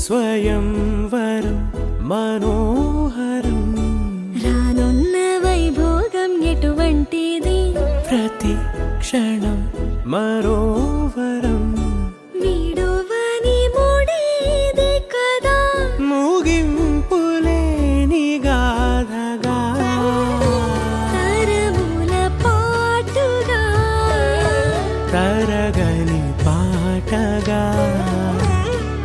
స్వయంవరం మనోహరం రానున్న వైభోగం ఎటువంటిది ప్రతి క్షణం మరోవరం వీడువని ముడిది కదా ముగింపులేని గాథగా తరముల పాటుగా తరగని పాటగా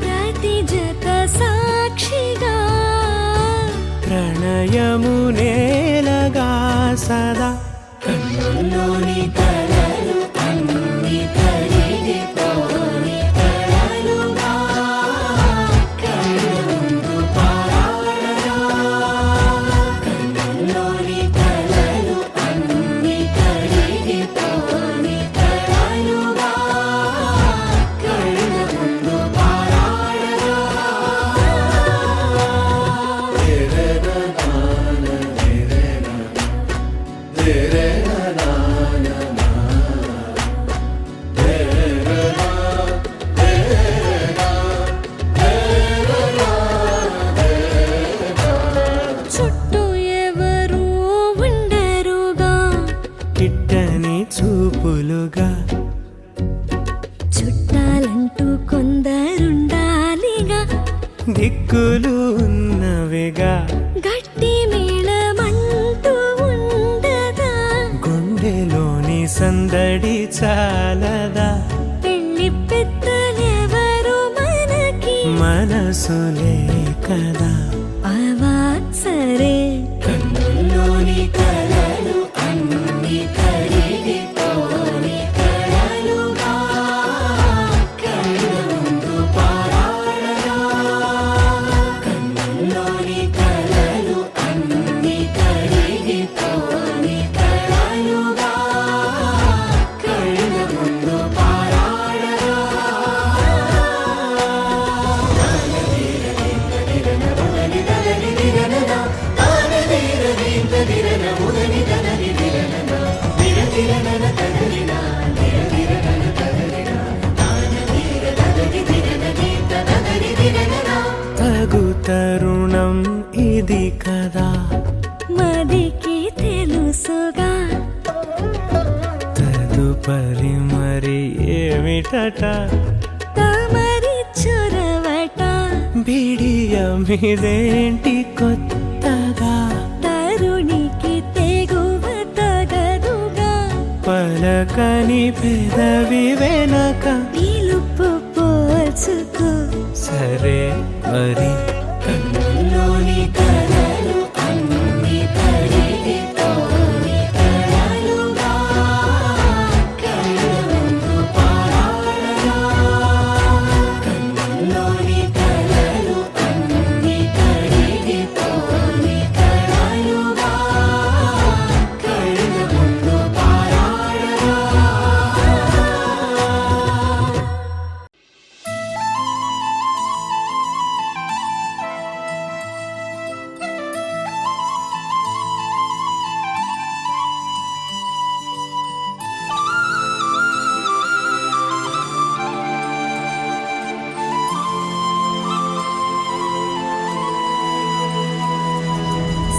ప్రతి జత సాక్షిగా ప్రణయము నేలగా సదా కన్నుల్లోని కలలు అన్ని కరిగిపోని కలలుగా కళ్ళ ముందు పారాడగా కన్నుల్లోని కలలు అన్ని కరిగిపోని కలలుగా కళ్ళ ముందు పారాడగా చుట్టూ ఎవరు ఉండరుగా కిట్టని చూపులుగా చుట్టాలంటూ కొందరుండాలిగా దిక్కులు ఉన్నవిగా గట్టి మేళమంటూ ఉండదా గుండెలోని సందడి చాలదా పెళ్లి పెద్దలెవరు మనకి మనసులే కదా అవా సరే కన్నుల్లోని కలలు అన్ని కరిగిపోని కలలుగా కళ్ళ ముందు పారాడగా కన్నుల్లోని కలలు అన్ని కరిగిపోని కలలుగా కళ్ళ ముందు పారాడగా తగు తరుణం ఇది కదా మదికి తెలుసుగా తదుపరి మరి ఏమిటట తమరి చొరవట బిడియమిదేంటి కొత్తగా తరుణికి తెగువ తగదుగా పలకని పెదవి వెనక పిలుపు పోల్చుకో సరే మరి కన్నుల్లోని కలలు అన్ని కరిగిపోని కలలుగా కళ్ళ ముందు పారాడగా కన్నుల్లోని కలలు అన్ని కరిగిపోని కలలుగా కళ్ళ ముందు పారాడగా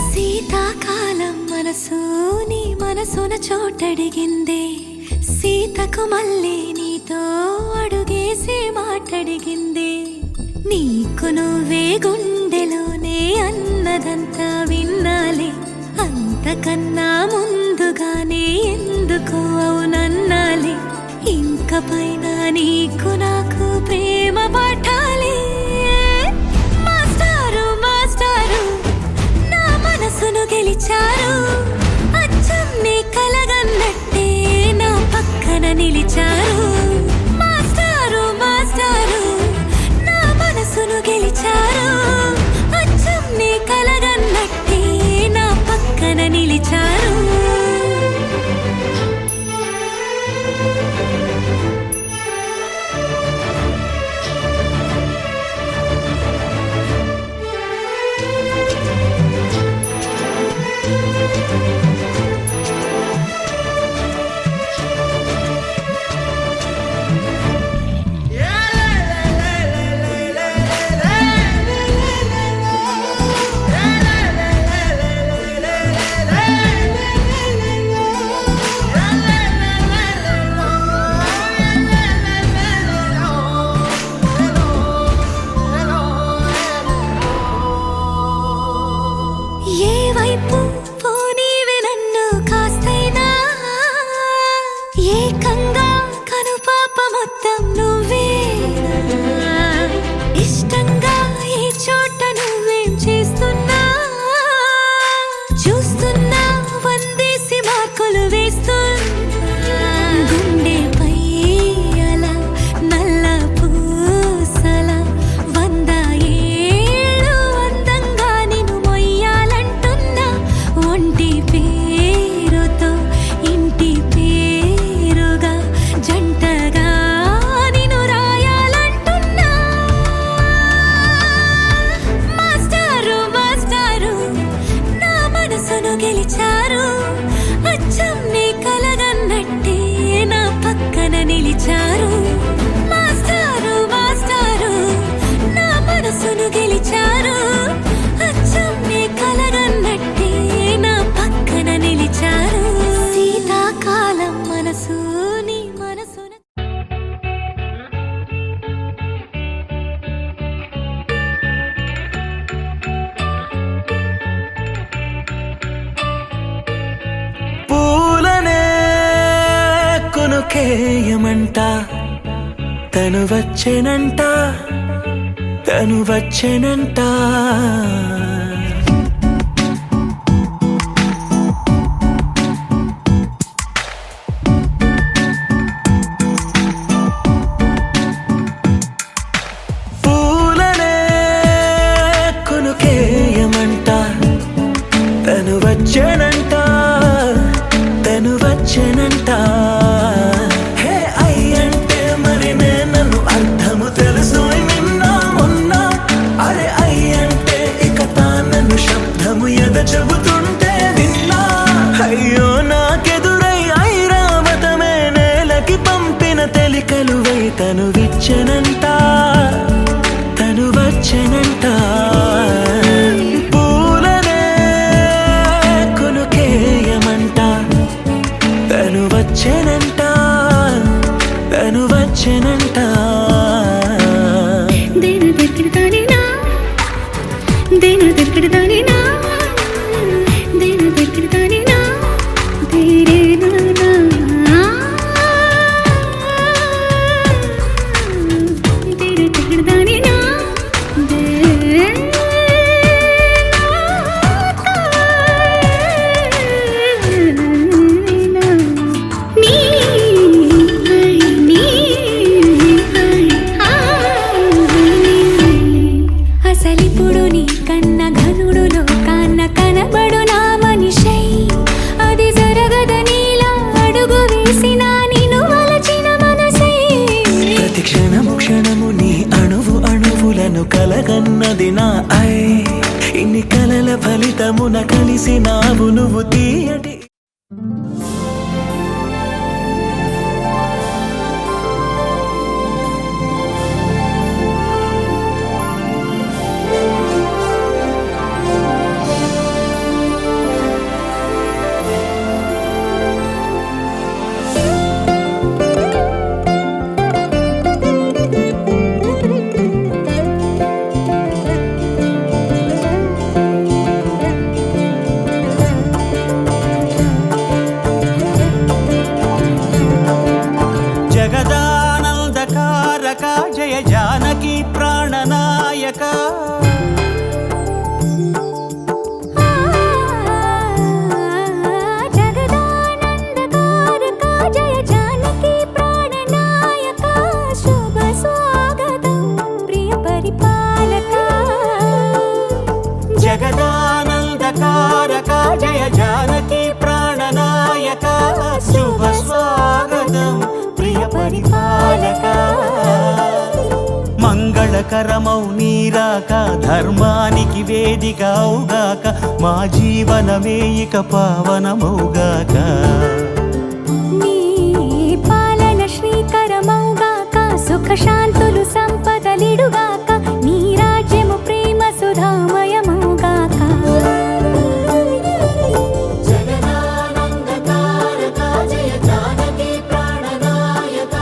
శీతాకాలం మనసు నీ మనసున చోటడిగిందే సీతకు మళ్ళీ నీతో అడుగేసి మాటడిగిందే నీకు నువ్వే గుండెలోనే అన్నదంతా విన్నాలే అంతకన్నా ముందుగానే ఎందుకు అవునన్నాలే ఇంక పైన నీకు నాకు ప్రేమ పాఠాలే మాస్టారు మాస్టారు నా మనసును గెలిచారు అచ్చం నీ కలగన్నట్టే నా పక్కన నిలిచారు మాస్టారు మాస్టారు నా మనసును గెలిచారు అచ్చం నీ కలగన్నట్టే నా పక్కన నిలిచారు మొత్తం నువ్వేనా ఇష్టంగా ఈ చోట నువ్వేం చేస్తున్నా చూస్తున్నా వందేసి మార్కులు వేస్తున్నా గుండెపై అలా నల్ల పూసల 100 ఏళ్ళు అందంగా నిన్ను మొయ్యాలంటున్నా ఒంటి పేరుతో ఇంటి పేరుగా జంటగా నిన్ను రాయాలంటున్నా మాస్టారు మాస్టారు నా మనసును గెలిచారు అచ్చం నీ కలగన్నట్టే నా పక్కన నిలిచారు మాస్టారు మాస్టారు నా మనసును గెలిచారు అచ్చం నీ కలగన్నట్టే నా పక్కన నిలిచారు శీతాకాలం మనసు నీ మనసున పూలనే కొనుకేయమంట తను వచ్చెనంట తను వచ్చెనంట పూలనే కొనుకేయమంట తను వచ్చెనంట తను వచ్చెనంట హే అయ్యంటే మరి నన్ను అర్థము తెలుసు నిన్న మొన్న అరే అయ్యంటే ఇక తానను శబ్దము ఎద చెబుతుంటే విన్నా అయ్యో నాకెదురై ఐరావతమే నేలకి పంపిన తెలికలువై తను విచ్చెనంట తను వచ్చెనంట పూలనే కొనుకేయమంట తను వచ్చెనంట తను వచ్చెనంట దేను దగ్గరదానినా దేను దగ్గరదానినా దేను దగ్గరదానినా దేరేనా దేను దగ్గరదానినా అసలిప్పుడు నీ కన్న ఘనుడులో కన్న కనబడు నా మనిషై అది జరగదనిలా అడుగు వేసిన నిన్ను వలచిన మనసై ప్రతి క్షణము క్షణము నీ అణువు అణువులను కలగన్నది నా ఐ ఇన్ని కలల ఫలితమున కలిసినావు నువ్వు తీయటి జగదానందకారక జయ జానకి ప్రాణనాయక జగదానందకారక జయ జానకి ప్రాణనాయక శుభ స్వాగతం ప్రియ పరిపాలక జగదానందకారక జయ జానకి ప్రాణనాయక శుభ స్వాగతం ప్రియ పరిపాలక మంగళకరమౌ నీరాక ధర్మానికి వేదిక అవుగాక మా జీవనమే ఇక పావనమౌగాక నీ పాలన శ్రీకరమౌగాక సుఖ శాంతులు సంపదలిడుగాక నీ రాజ్యము ప్రేమ సుధామయమౌగాక జగదానందకారక జయ జానకి ప్రాణనాయక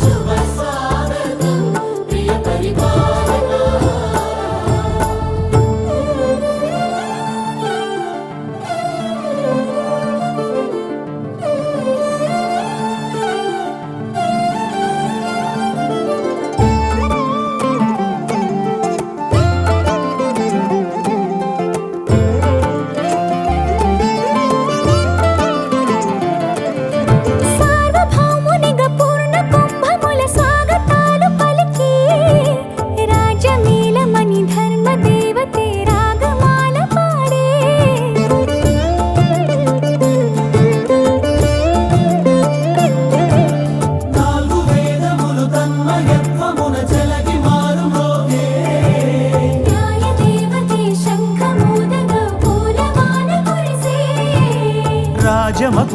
శుభ స్వాగతం ప్రియ పరిపాలక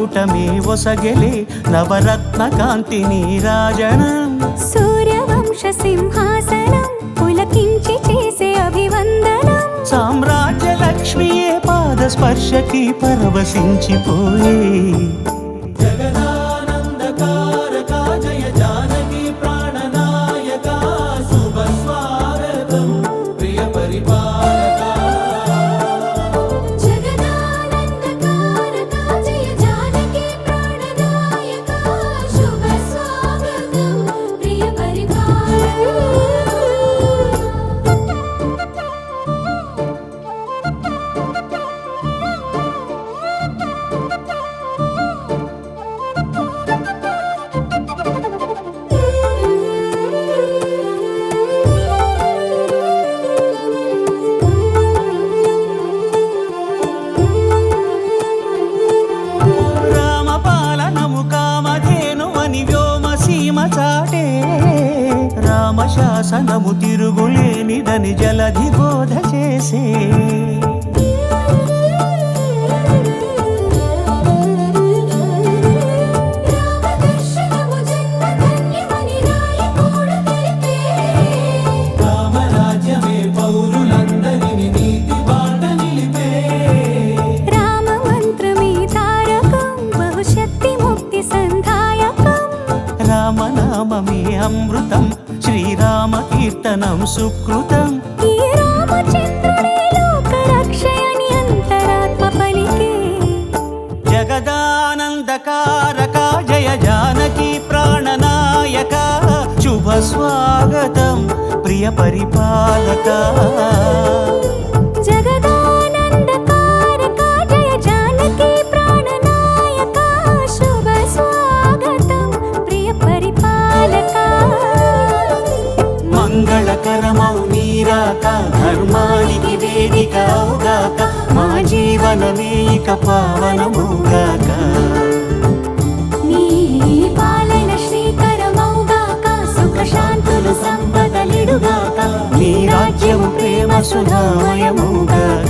మకుటమే ఒసగెలే నవరత్న కాంతి నీరాజనం సూర్యవంశ సింహాసనం పులకించి చేసే అభివందనం సామ్రాజ్య లక్ష్మియే పాద స్పర్శకి పరవశించిపోయే జగదానందకారక జయ జానకి ప్రాణనాయక శుభ స్వాగతం ప్రియ పరిపాలక జగదానందకారక జయ జానకి ప్రాణనాయక శుభ స్వాగతం ప్రియ రామపాలనము కామధేను అని వ్యోమ సీమ చాటే రామశాసనము తిరుగులేనిదని జలధి బోధ చేసే రామదర్శనము జన్మధన్యమని రాయకూడ తెలిపే రామరాజ్యమే పౌరులందరిని నీతి బాట నిలిపే రామ మంత్రమే తారకం బహుశక్తి ముక్తి సంధాయకం రామనామమే అమృతం శ్రీరామ కీర్తనం సుకృతం ఈ రామచంద్రుడే లోక రక్షయని అంతరాత్మ పలికే జగదానందకారక జయ జానకి ప్రాణనాయక శుభ స్వాగతం ప్రియ పరిపాలక జగదానందకారక జయ జానకి ప్రాణనాయక శుభ స్వాగతం ప్రియ పరిపాలక మంగళకరమౌ నీరాక ధర్మానికి వేదిక అవుగాక మా జీవనమే ఇక పావనమౌగాక నీ పాలన శ్రీకరమౌగాక సుఖ శాంతులు సంపదలిడుగాక నీ రాజ్యము ప్రేమ సుధామయమౌగాక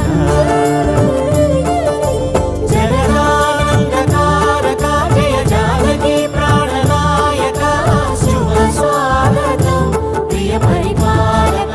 జగదానందకారక జయ జానకి ప్రాణనాయక శుభ స్వాగతం ప్రియ పరిపాలక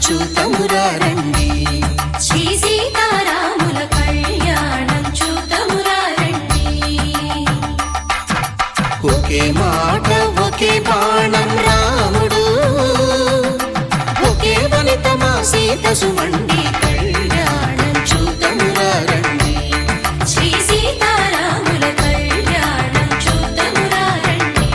చూతమురా రండి. శ్రీ సీతారాముల కళ్యాణం చూతమురా రండి. ఒకే మాట ఒకే బాణం రాముడు, ఒకే వనిత మా సీత సుమండి కళ్యాణం చూతమురా రండి. శ్రీ సీతారాముల కళ్యాణం చూతమురా రండి.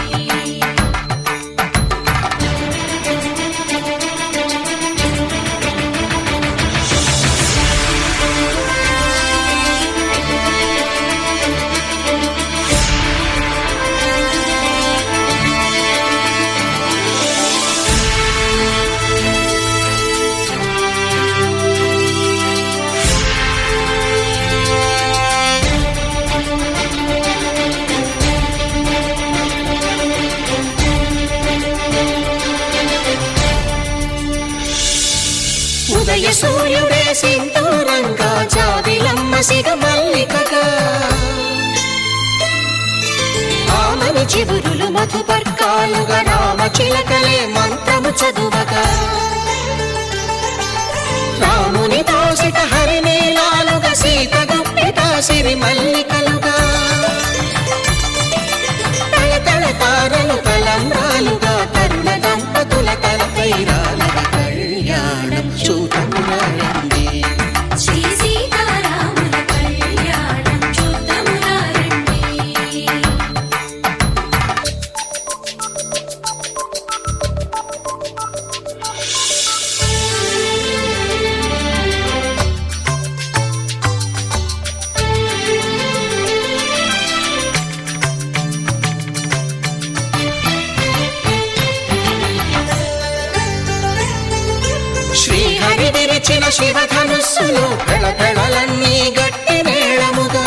ఉదయ సూర్యుడే సింధూరంగా జాబిలమ్మ సిగ మల్లికగా, ఆమని చివురులు మధుపర్కాలుగా రామ చిలకలే మంత్రము చదువగా, రాముని దోసిట హరినీలాలుగా సీత గుప్పిట సిరి మల్లికలుగా, తళతళ తారలు తలంబ్రాలుగా తరుణ దంపతుల తలపైరాలుగా కళ్యాణం చూతమురా రండి. శ్రీ సీతారాముల కళ్యాణం చూతమురా రండి. శ్రీహరి విరిచిన శివధనుస్సులు పెళపెళలన్నీ గట్టి మేళముగా,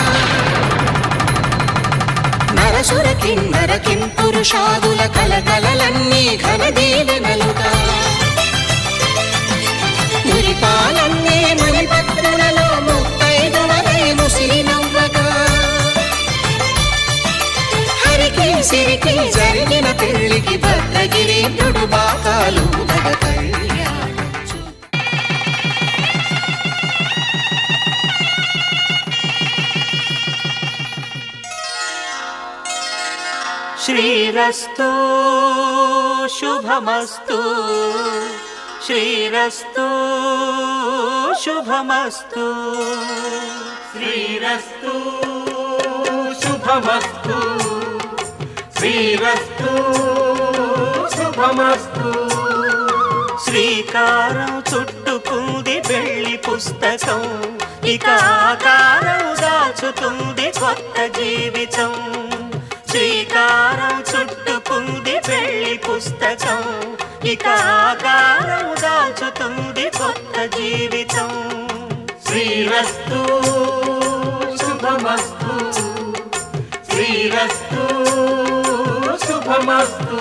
నరసుర కిన్నర కింపురుషాదుల కలకలలన్నీ ఘన దీవెనలుగా, మురిపాలన్నీ మునిపత్రులలో ముత్తైదువలై ముసిరి నవ్వగా, హరికి సిరికి జరిగిన పెళ్లికి భద్రగిరీంద్రుడు బాకాలు శ్రీరస్తు శుభమస్తు, శ్రీరస్తు శుభమస్తు, శ్రీరస్తు శుభమస్తు, శ్రీరస్తు శుభమస్తు. శ్రీకారం చుట్టుకుంది పెళ్లి పుస్తకం, ఇక ఆకారం దాచుతుంది కొత్త జీవితం. శ్రీకారం చుట్టుకుంది పెళ్లి పుస్తకం, ఇక ఆకారం దాచుతుంది కొత్త జీవితం. శ్రీరస్తు శుభమస్తు, శ్రీరస్తు శుభమస్తు.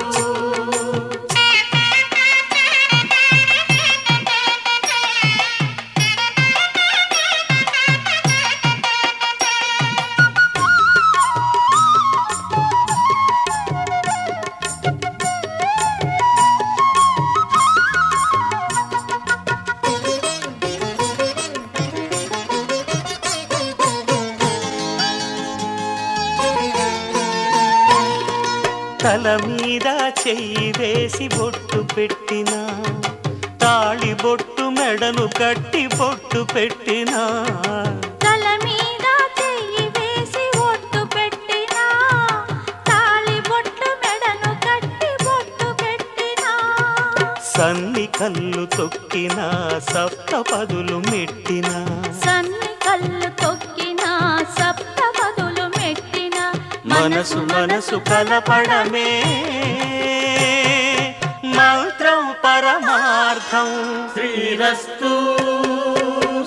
తల మీద చెయ్యి వేసి బొట్టు పెట్టినా, తాళి బొట్టు మెడను కట్టి బొట్టు పెట్టినా, తల మీద చెయ్యి వేసి ఒట్టు పెట్టినా, తాళి బొట్టు మెడను కట్టి బొట్టు పెట్టినా, సన్ని కళ్ళు తొక్కినా సప్తపదులు మెట్టినా, సన్ని కళ్ళు తొక్కినా సప్త పదులు మెట్టినా, మనసు మనసు కలపడమే మంత్రం పరమార్థం. శ్రీరస్తు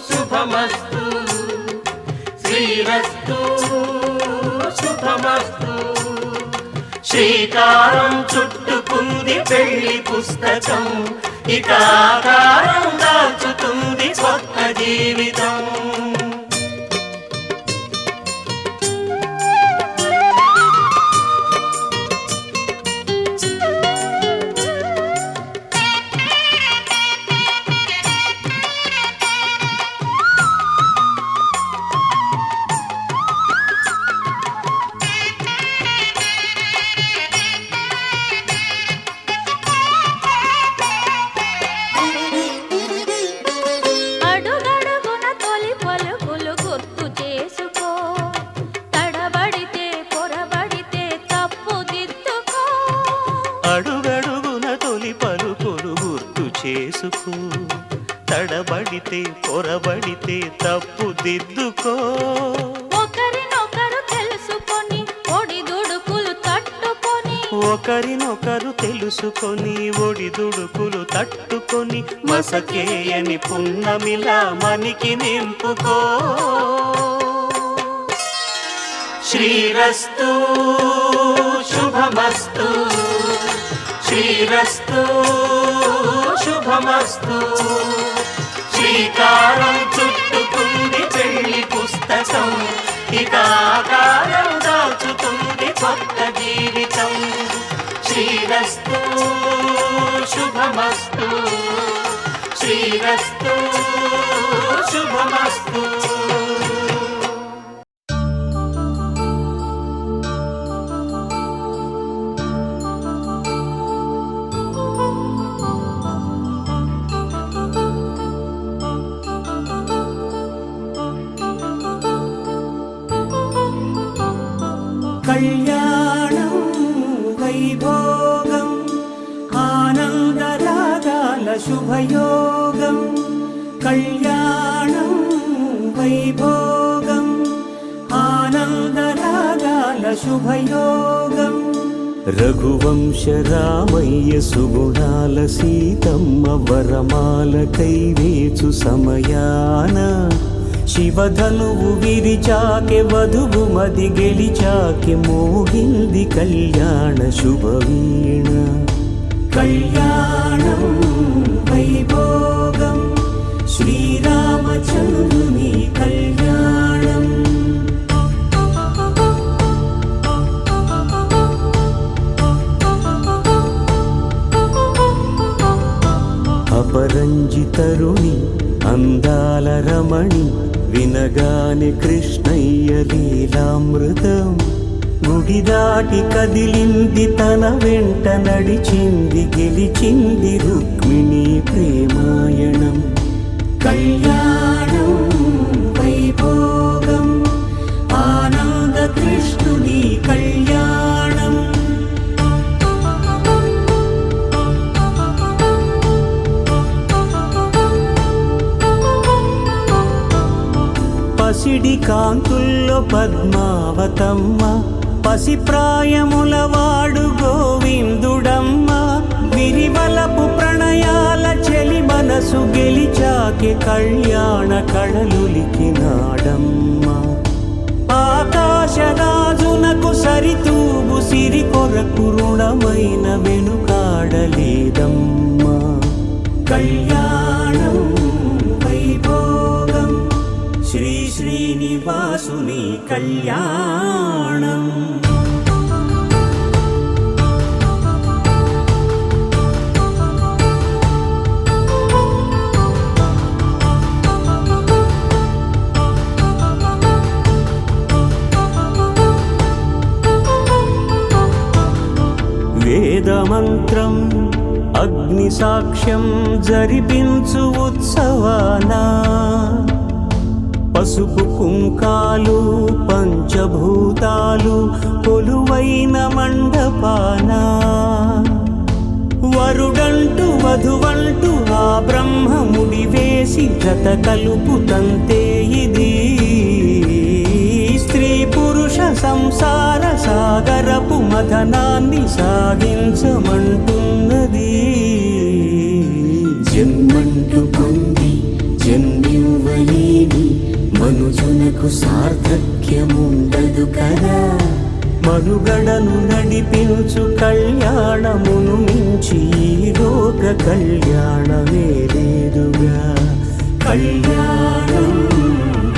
శుభమస్తు, శ్రీరస్తు శుభమస్తు. శ్రీకారం చుట్టుకుంది పెళ్లి పుస్తకం, ఇక ఆకారం దాచుతుంది కొత్త జీవితం. తడబడితే పొరబడితే తప్పు దిద్దుకో. ఒకరినొకరు తెలుసుకొని ఒడిదుడుకులు తట్టుకొని ఒకరినొకరు తెలుసుకొని ఒడిదుడుకులు తట్టుకొని మసకేయని పున్నమిలా మనికి నింపుకో. శ్రీరస్తు శుభమస్తు, శ్రీరస్తు శుభమస్తు. శ్రీకారం చుట్టుకుంది పెళ్లి పుస్తకం, ఇక ఆకారం దాచుతుంది కొత్త జీవితం. శ్రీరస్తు శుభమస్తు, శ్రీరస్తు శుభమస్తు. కళ్యాణం వైభోగం ఆనందరాగాల శుభయోగం. కళ్యాణం వైభోగం ఆనందరాగాల శుభయోగం. రఘువంశ రామయ్య సుగుణాల సీతమ్మ వరమాల కైవేచు సమయాన శివధనువు విరిచాకె వధువు మది గెలిచాకె మోగింది కళ్యాణ శుభవీణ. కళ్యాణం వైభోగం శ్రీరామచంద్రుని కళ్యాణం. అపరంజి తరుణి అందాల రమణి వినగానే కృష్ణయ్య లీలామృతం. గుడి దాటి కదిలింది తన వెంట నడిచింది గెలిచింది రుక్మిణి ప్రేమాయణం. కళ్యాణం వైభోగం ఆనంద కృష్ణుని కళ్యాణం. పసిడి కాంతుల్లో పద్మావతమ్మ పసిప్రాయముల వాడు గోవిందుడమ్మ. విరివలపు ప్రణయాల చెలి మనసు గెలిచాకె కళ్యాణ కళలులికినాడమ్మ. ఆకాశరాజునకు సరితూగు సిరి కొరకు రుణమైన వెనుకాడలేదమ్మ. కళ్యాణం వైభోగం శ్రీ శ్రీనివాసుని కళ్యాణం. వేదమంత్రం అగ్ని సాక్ష్యం జరిపించు ఉత్సవానా. పసుపు కుంకాలు పంచభూతాలు కొలువైన మండపాన. వరుడంటూ వధువంటూ ఆ బ్రహ్మముడి వేసి జత కలుపుతంతే ఇది. స్త్రీ పురుష సంసార సాగరపు మథనాన్ని సాగించమంటున్నది. జన్మంటూ పొంది జన్మివ్వలేని మనుజునకు సార్థక్యముండదు కదా. మనుగడను నడిపించు కళ్యాణమును మించి ఈ లోక కళ్యాణమే లేదుగా. కళ్యాణం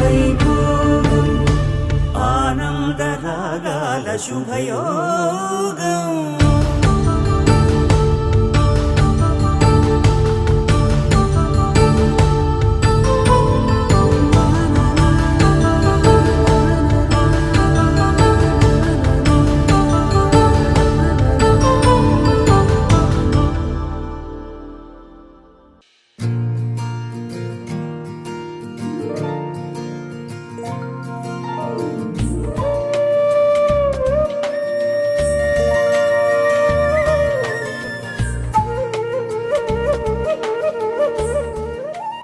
వైభోగం ఆనందరాగాల శుభయోగం.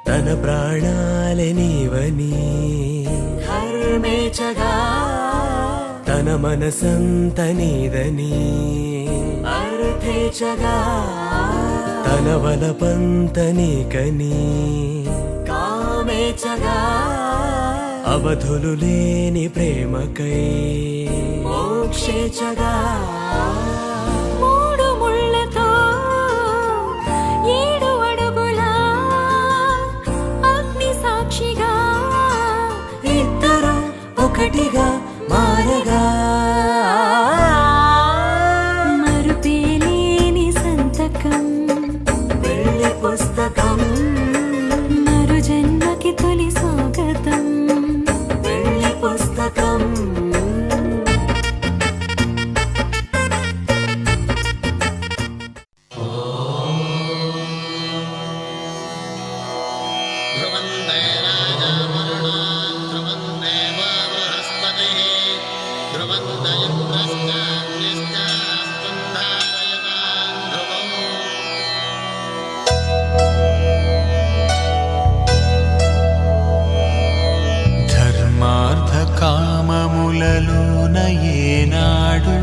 తన ప్రాణాలే నీవని ధర్మేచగా తన మనసంత నీదని అర్థేచగా తన వలపంత నీకని కామేచగా అవధులు లేని ప్రేమకై మోక్షేచగా మూడు ముళ్ళతో 7 అడుగుల అగ్ని సాక్షిగా ఇద్దరు ఒకటిగా మారగా మరుపేలేని సంతకం వెళ్ళి పుస్తకం మరు జన్మకి తొలి స్వాగతం వెళ్ళి పుస్తకం ధర్మార్థ కామములలోన ఏనాడు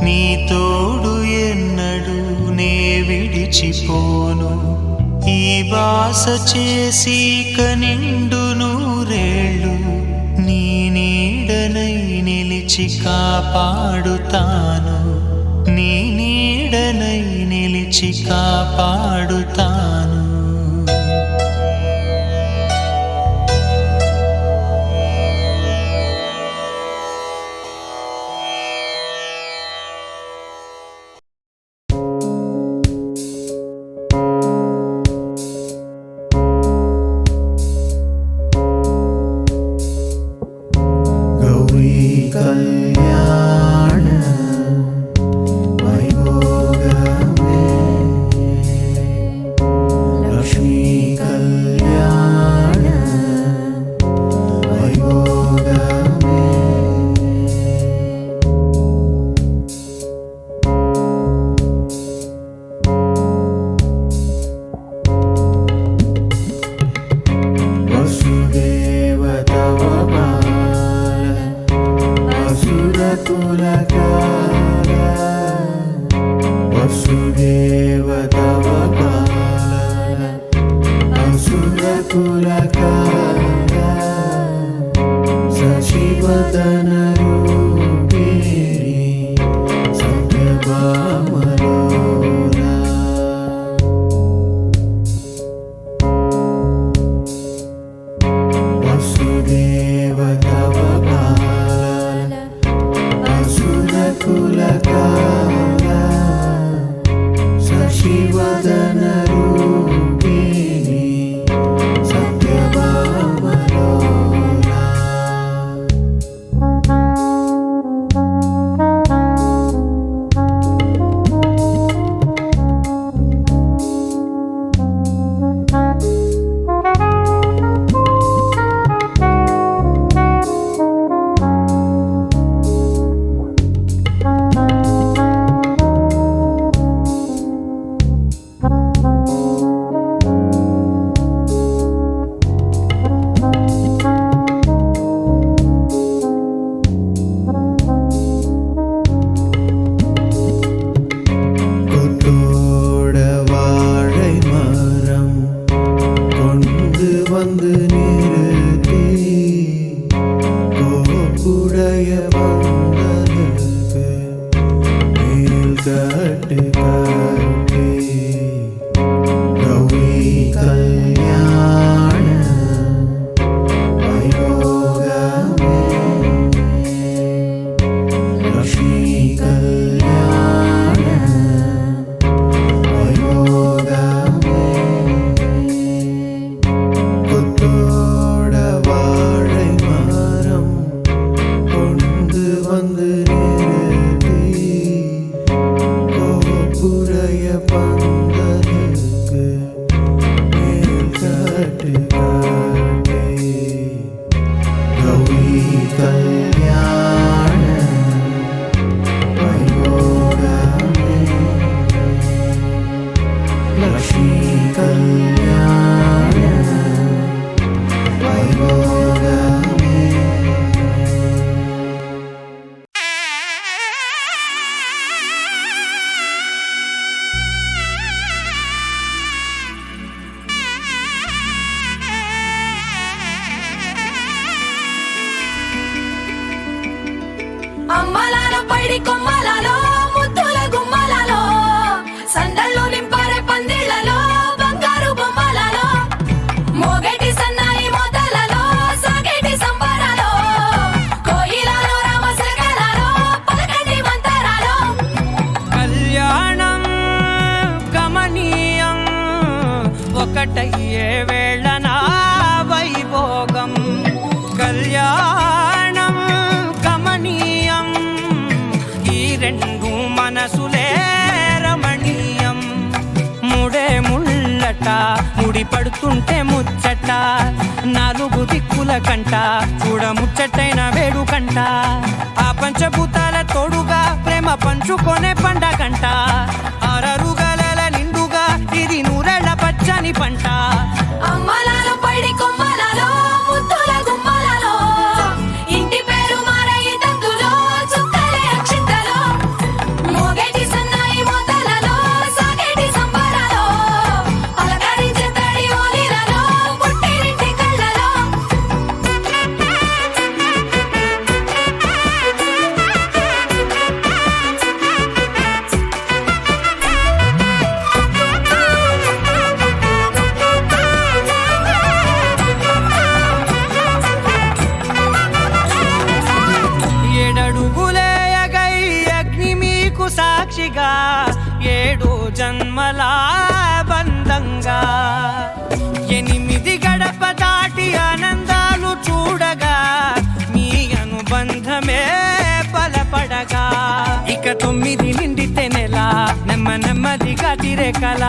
నీ తోడు ఎన్నడు నే విడిచిపోను ఈ బాస చేసి కనిండు నూరేళ్ళు నీ నీడనై నిలిచి కాపాడుతాను నీ నీడనై నిలిచి కాపాడుతాను కళ్యాణ వైభోగమే లక్ష్మీ కళ్యాణ వైభోగమే వసుదేవ తవ असुरकुलकार वसुदेव तव पालन असुरकुलकार शशिवदन रूपिणी सत्यभामलोला वसुदेव तव पालन असुरकुलकारा शशिवदन रूपिणी सत्यभामलोला పైడి కొమ్మలలో ముద్దుల గుమ్మలలో సందళ్ళు నింపారే పందిళ్లలో బంగారు బొమ్మలలో మోగేటి సన్నాయి మోతలలో సాగేటి సంబరాలో కోయిలలో రామసగలలో పలకండి మంతరాలో కళ్యాణం గమనీయం ఒకటయ్యే వేళ నా వైభోగం కళ్యాణం గమనీయం ఈ రెండు మనసులే రమణీయం ముడే ముళ్ళట ముడి పడుతుంటే ముచ్చట నాలుగు దిక్కుల కంట చూడ ముచ్చటైన వేడుకంట ఆ పంచభూతాల తోడుగా ప్రేమ పంచుకొనే పండగంట ఆరరుగల నిండుగా ఇది నూరెళ్ళ పచ్చని పంట అమ్మలలో పైడి కొమ్మలలో ముద్దుల గుమ్మలలో ఇంటి పేరు మారయి తందులో చుక్కలే అక్షింతలో మోగేటి సన్నాయి మోతలలో సాగేటి సంబరాలో పలకరించే తడి ఓలిలలో పుట్టినింటి కళ్ళలో ఏడడుగులేయగై అగ్ని మీకు సాక్షిగా ఏడు జన్మల బంధంగా 8 గడప దాటి ఆనందాలు చూడగా మీ అనుబంధమే బలపడగా ఇక 9 నిండితే నెల నెమ్మదిగా తిరే కల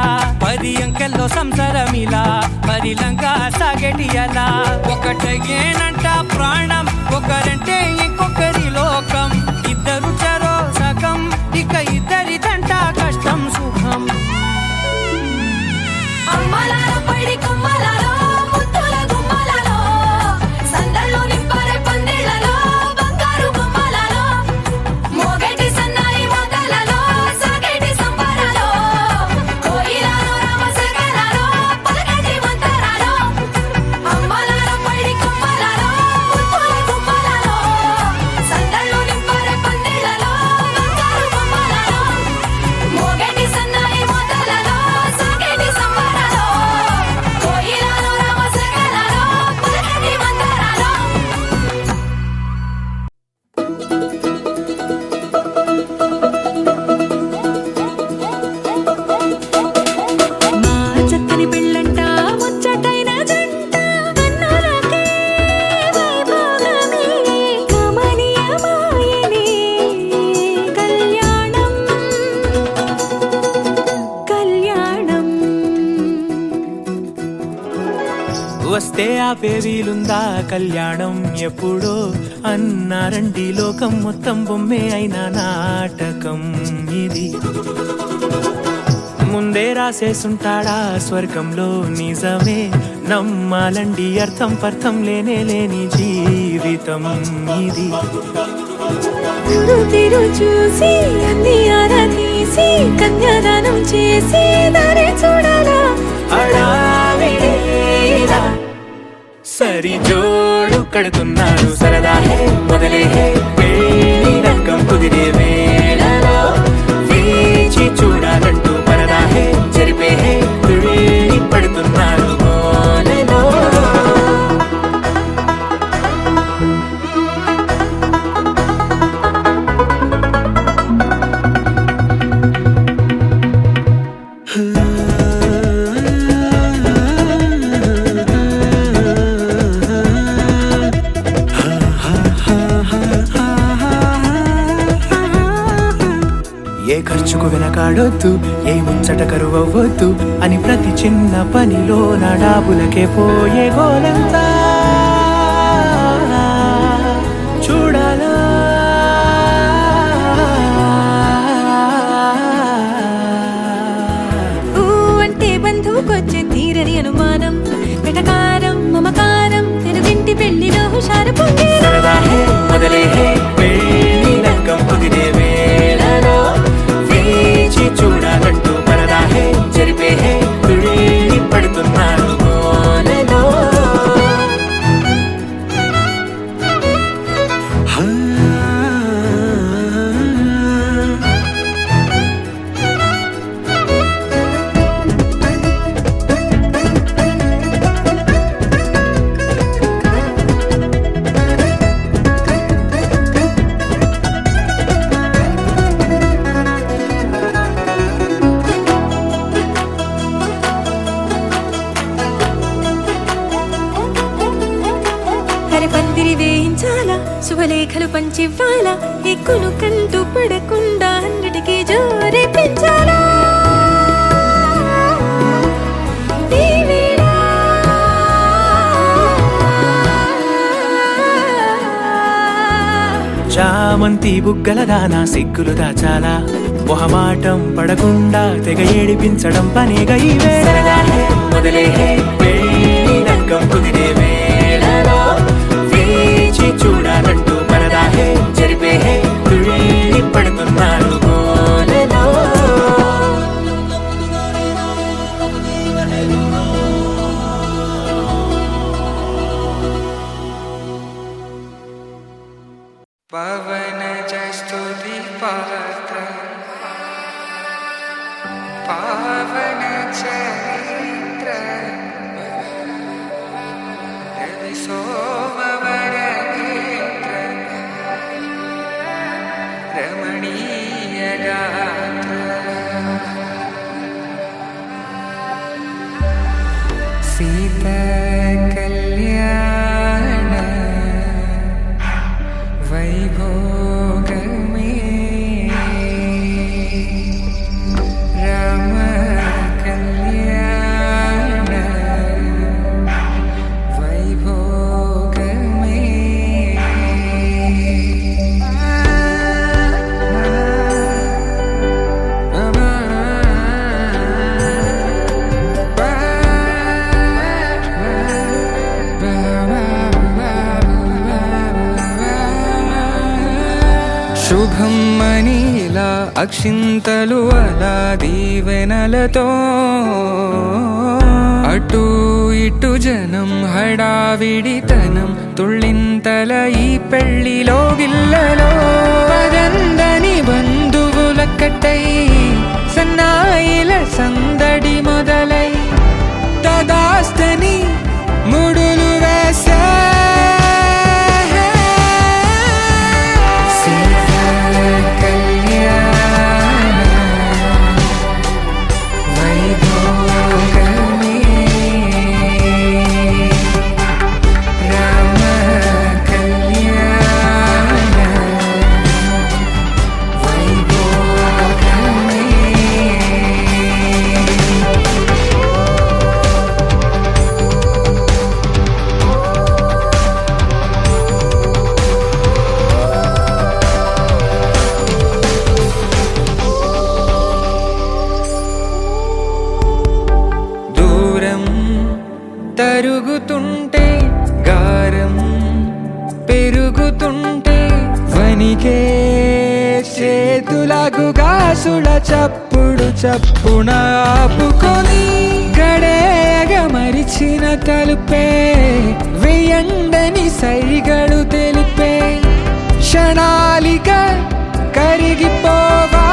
10 అంకెల్లో సంసారమిలా పరిలంగా సాగేటి అలా ఒకటేనంట ప్రాణం ఒకరంటే ఇంకొకరి లోకం ఇద్దరు చరో సగం ఇక ఇద్దరిదంట కష్టం సుఖం అమ్మలలో పైడి కొమ్మలలో ముద్దుల గుమ్మలలో సందళ్ళు నింపారే పందిళ్లలో బంగారు బొమ్మలలో మోగేటి సన్నాయి మోతలలో సాగేటి సంబరాలో కోయిలలో రామసగలలో పలకండి మంతరాలో అమ్మలలో పైడి కొమ్మలలో ముద్దుల గుమ్మలలో సందళ్ళు నింపారే పందిళ్లలో బంగారు బొమ్మలలో మోగేటి సన్నాయి మోతలలో సాగేటి సంబరాలో కోయిలలో రామసగలలో పలకండి మంతరాలో మా చక్కని పెళ్ళంట ముచ్చటైన జంట కన్నులకే వైభోగమే కమనీయమాయనే కళ్యాణం కళ్యాణం వస్తే ఆపే వీలుందా కళ్యాణం ఎప్పుడో అన్నారండి లోకం మొత్తం బొమ్మే అయిన నాటకం ఇది ముందే రాసేసుంటాడా స్వర్గంలో నిజమే నమ్మాలండి అర్థం పర్థం లేని జీవితం ఇది తిరు చూసి అన్ని ఆరాధీసి కన్యాదానం చేసి దారి చూడాలా హడావిడిలా సరి జోడు కడుతున్నారు సరదా హే మొదలే హే పెళ్లి రంగం కుదిరే వేళలో వేచి చూడాలంటూ పరదా హే జరిపే హే తుళ్ళి పడుతున్నారు గోలలో ఏ ఖర్చుకు వెనకాడొద్దు ఏ ముచ్చట కరువవ్వొద్దు అని ప్రతి చిన్న పనిలో నా డాబులకే పోయే గోలంతా చూడాలా ఊ అంటే బంధువుకొచ్చే తీరని అనుమానం వెటకారం మమకారం తెలుగింటి పెళ్లిలో హుషారు పొంగే సరదా హే మొదలే హే పెళ్లి రంగం కుదిరే వేళలో వేచి చూడాలంటూ పరదా హే జరిపే హే తుళ్ళి పడుతున్నారు గోలలో పందిరి వేయించాలా, శుభలేఖలు పంచివ్వాలా, ఎక్కులు కంటూ పడకుండా అన్నిటికీ జోరే పెంచాలా. చామంతి బుగ్గల దానా సిగ్గులు దాచాలా, మొహమాటం పడకుండా తెగ ఏడిపించడం పనేగా ఈ వేళ. మొదలే పెళ్లి లగ్గం కుదిరే వేళలో వేచి చూడాలంటూ పరదాహే జరిపే తుళ్ళి పడుతున్నారు గోలలో. పవన జస్తుతి పాత్ర పావన చరిత్ర రవి సోమవర నేత్ర రమణీయ గాత్ర సీత కళ్యాణ వైభోగమే రామ కళ్యాణ వైభోగమే. శుభం మనీలా అక్షింతలు అలా దీవెనలతో అటు ఇటు జనం హడావిడితనం తుళ్ళింతల ఈ పెళ్లిలో గిల్లలో పదందని బంధువులక్కటై సన్నాయిల సందడి మొదలై తదాస్తని ముడులు వేసా. తరుగుతుంటే గారం పెరుగుతుంటే వనికే చేతులకు గాసుల చప్పుడు చప్పున ఆపుకొని గడేగ మరిచిన తలుపే వెయ్యండని సైగడు తెలిపే క్షణాలిక కరిగిపోవా.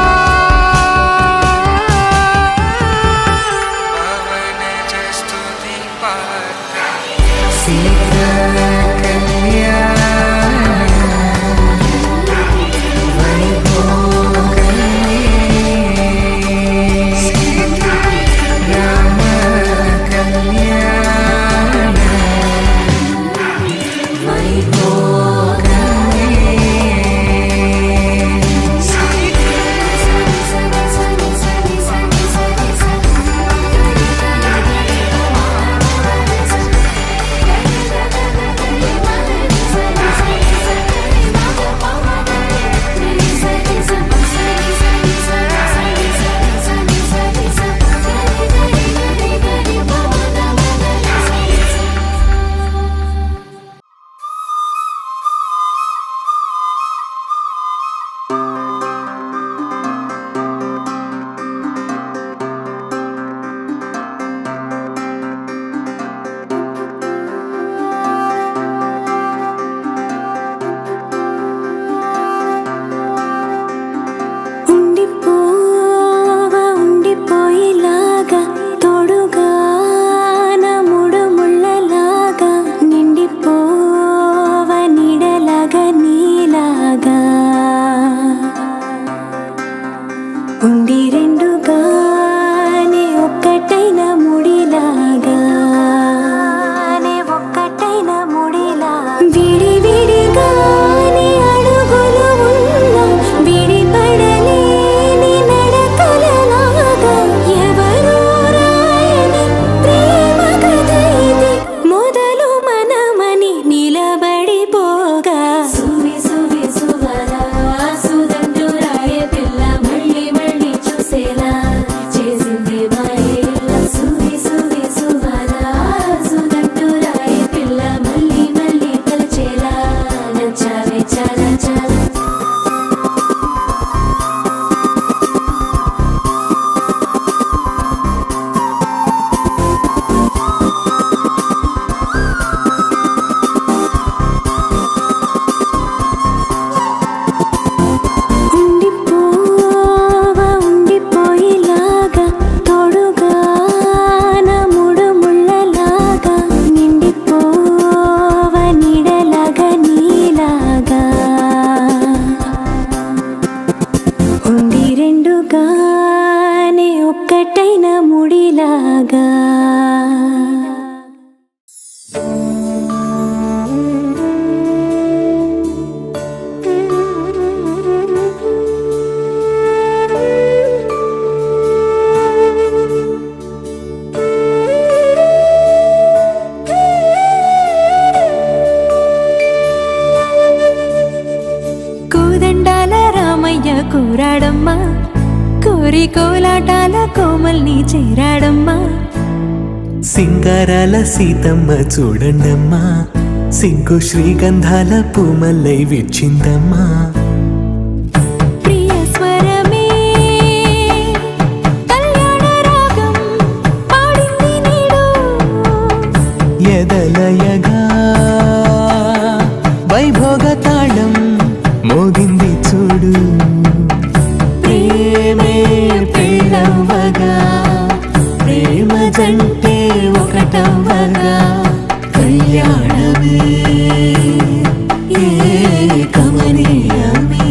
కోరాడమ్మా, కోరి కోలాటాల కోమల్ని చేరాడమ్మా. సింగారాల సీతమ్మ చూడండమ్మా, సిగ్గు శ్రీగంధాల పూమల్లై విచ్చిందమ్మా. ప్రియ స్వరమే కళ్యాణ రాగం పాడింది నీడు, ఎదలయగా వైభోగ తాళం మోగింది చూడు. ప్రేమే పెళ్ళవ్వగా, ప్రేమ జంటే ఒకటవ్వగా, కళ్యాణమే కమనీయమే.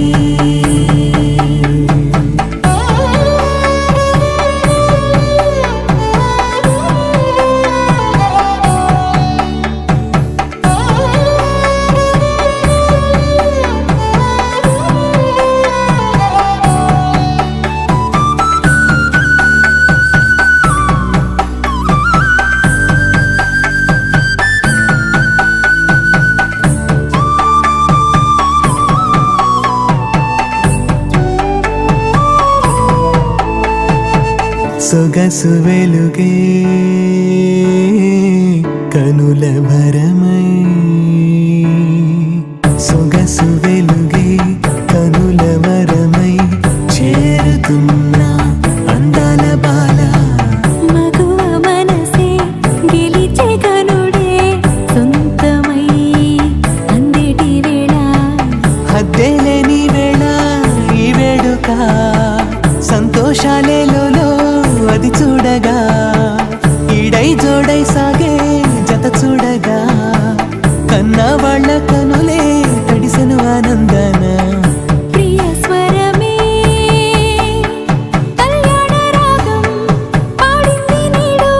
సొగసు వెలుగే కనుల భరమై, సొగసు వెలుగే కనుల వరమై చేరుతున్నా అందాల బాల. మగువ మనసే గెలిచే కనుడే సొంతమై అందేటి వేళ, హద్దేలేని వేళ ఈ వేడుక, సంతోషాలేలో అది చూడగా, ఈడై జోడై సాగే జత చూడగా, కన్నా వాళ్ళ కనులే తడిసెను ఆనందన. ప్రియ స్వరమే కళ్యాణ రాగం పాడింది నీడు,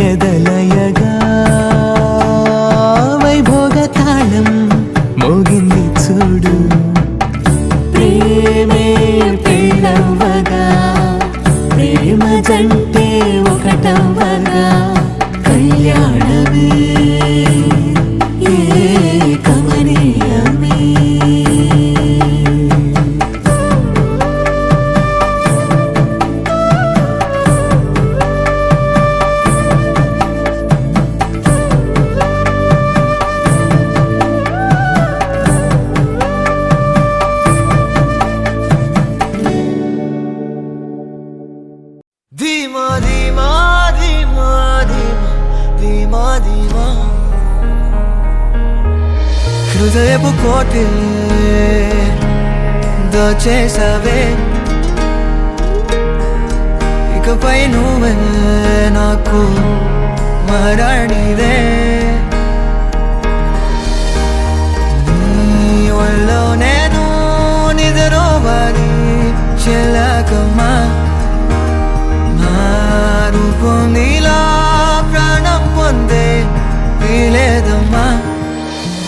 ఎదలయగా వైభోగ తాళం మోగింది చూడు. ప్రేమే పెళ్ళవ్వగా, ప్రేమ జంటే ఒకటవ్వగా, కళ్యాణమే కమనీయమే. ధీమా ధీమా ధీమా ధీమా ధీమా ధీమా, హృదయపు కోటి దోచేసావే, ఇకపై నువ్వే నాకు మరణివే. నీ ఒళ్ళో నేను నిద్రోవాలి చెల్లకమ్మా, రూపం నీలా ప్రాణం పొందే లేదమ్మా.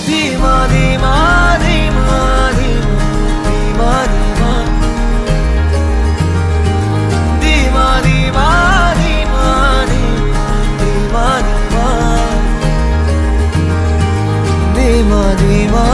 ధీమా ధీమా ధీమా ధీమా ధీమా ధీమా ధీమా ధీమా ధీమా ధీమా ధీమా ధీమా